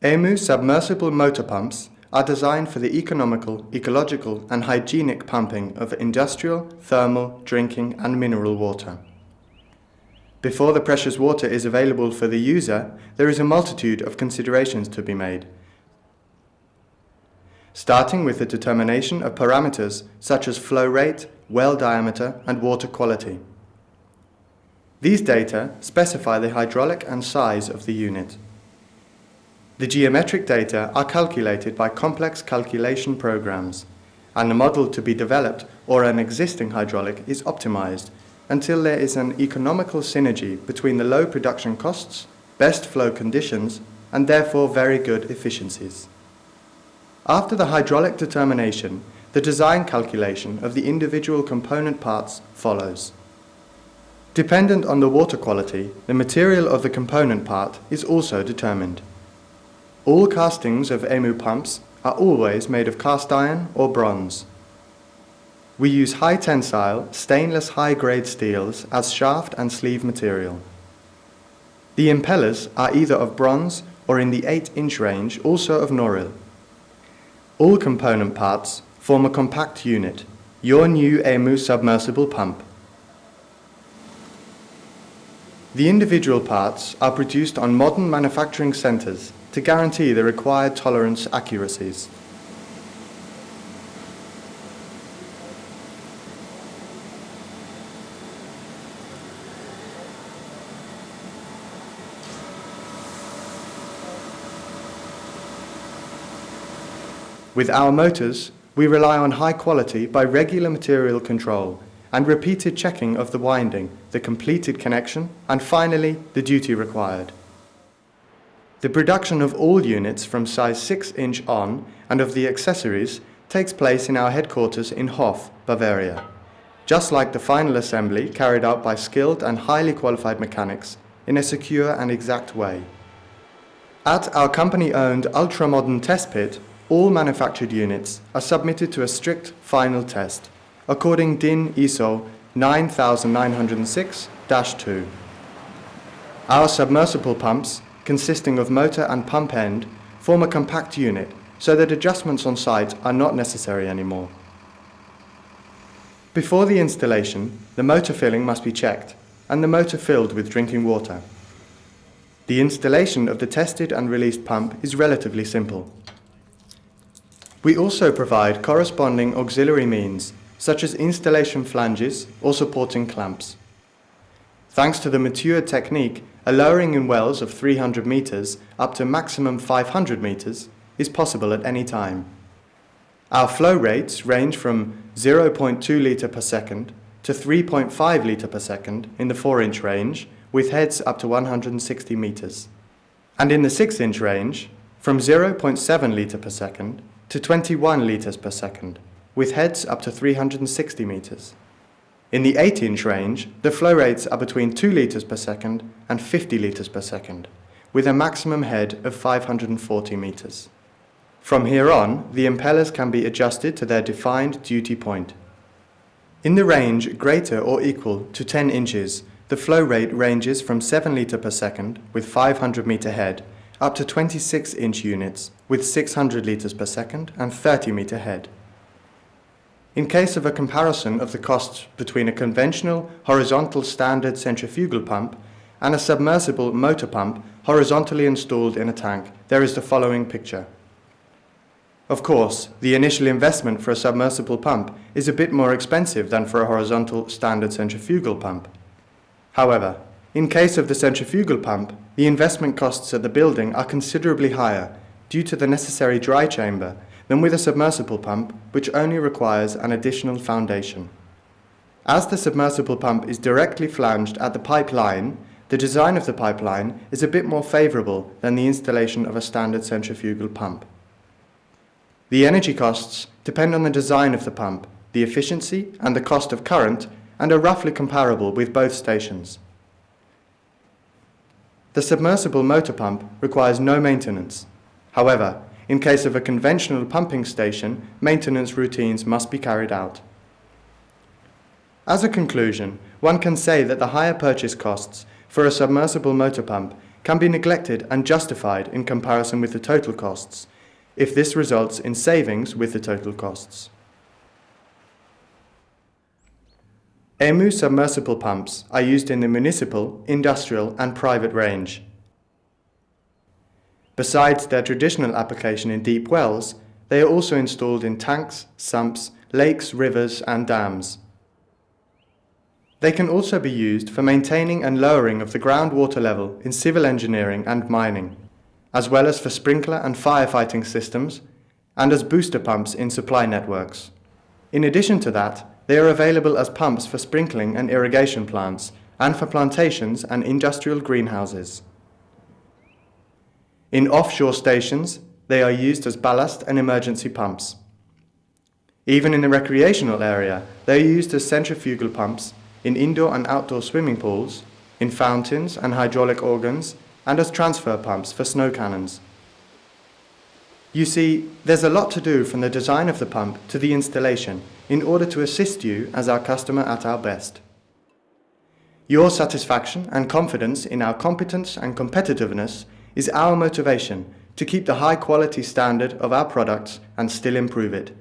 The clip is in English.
EMU submersible motor pumps are designed for the economical, ecological and hygienic pumping of industrial, thermal, drinking and mineral water. Before the precious water is available for the user, there is a multitude of considerations to be made, starting with the determination of parameters such as flow rate, well diameter and water quality. These data specify the hydraulic and size of the unit. The geometric data are calculated by complex calculation programs, and the model to be developed or an existing hydraulic is optimized until there is an economical synergy between the low production costs, best flow conditions, and therefore very good efficiencies. After the hydraulic determination, the design calculation of the individual component parts follows. Dependent on the water quality, the material of the component part is also determined. All castings of EMU pumps are always made of cast iron or bronze. We use high tensile, stainless high-grade steels as shaft and sleeve material. The impellers are either of bronze or in the 8-inch range also of Noryl. All component parts form a compact unit, your new EMU submersible pump. The individual parts are produced on modern manufacturing centers to guarantee the required tolerance accuracies. With our motors, we rely on high quality by regular material control and repeated checking of the winding, the completed connection, and finally the duty required. The production of all units from size 6-inch on and of the accessories takes place in our headquarters in Hof, Bavaria, just like the final assembly carried out by skilled and highly qualified mechanics in a secure and exact way. At our company-owned ultra-modern test pit, all manufactured units are submitted to a strict final test, according DIN ISO 9906-2. Our submersible pumps, consisting of motor and pump end, form a compact unit so that adjustments on site are not necessary anymore. Before the installation, the motor filling must be checked and the motor filled with drinking water. The installation of the tested and released pump is relatively simple. We also provide corresponding auxiliary means, such as installation flanges or supporting clamps. Thanks to the matured technique, a lowering in wells of 300 meters up to maximum 500 meters is possible at any time. Our flow rates range from 0.2 litre per second to 3.5 litre per second in the 4-inch range, with heads up to 160 meters. And in the 6-inch range, from 0.7 litre per second to 21 litres per second, with heads up to 360 meters. In the 8-inch range, the flow rates are between 2 litres per second and 50 litres per second, with a maximum head of 540 meters. From here on, the impellers can be adjusted to their defined duty point. In the range greater or equal to 10 inches, the flow rate ranges from 7 litres per second with 500 meter head up to 26-inch units with 600 litres per second and 30 meter head. In case of a comparison of the costs between a conventional horizontal standard centrifugal pump and a submersible motor pump horizontally installed in a tank, there is the following picture. Of course, the initial investment for a submersible pump is a bit more expensive than for a horizontal standard centrifugal pump. However, in case of the centrifugal pump, the investment costs at the building are considerably higher due to the necessary dry chamber than with a submersible pump, which only requires an additional foundation. As the submersible pump is directly flanged at the pipeline, the design of the pipeline is a bit more favorable than the installation of a standard centrifugal pump. The energy costs depend on the design of the pump, the efficiency and the cost of current, and are roughly comparable with both stations. The submersible motor pump requires no maintenance. However, in case of a conventional pumping station, maintenance routines must be carried out. As a conclusion, one can say that the higher purchase costs for a submersible motor pump can be neglected and justified in comparison with the total costs, if this results in savings with the total costs. EMU submersible pumps are used in the municipal, industrial and private range. Besides their traditional application in deep wells, they are also installed in tanks, sumps, lakes, rivers and dams. They can also be used for maintaining and lowering of the groundwater level in civil engineering and mining, as well as for sprinkler and firefighting systems, and as booster pumps in supply networks. In addition to that, they are available as pumps for sprinkling and irrigation plants, and for plantations and industrial greenhouses. In offshore stations, they are used as ballast and emergency pumps. Even in the recreational area, they are used as centrifugal pumps in indoor and outdoor swimming pools, in fountains and hydraulic organs, and as transfer pumps for snow cannons. You see, there's a lot to do from the design of the pump to the installation in order to assist you as our customer at our best. Your satisfaction and confidence in our competence and competitiveness is our motivation to keep the high quality standard of our products and still improve it.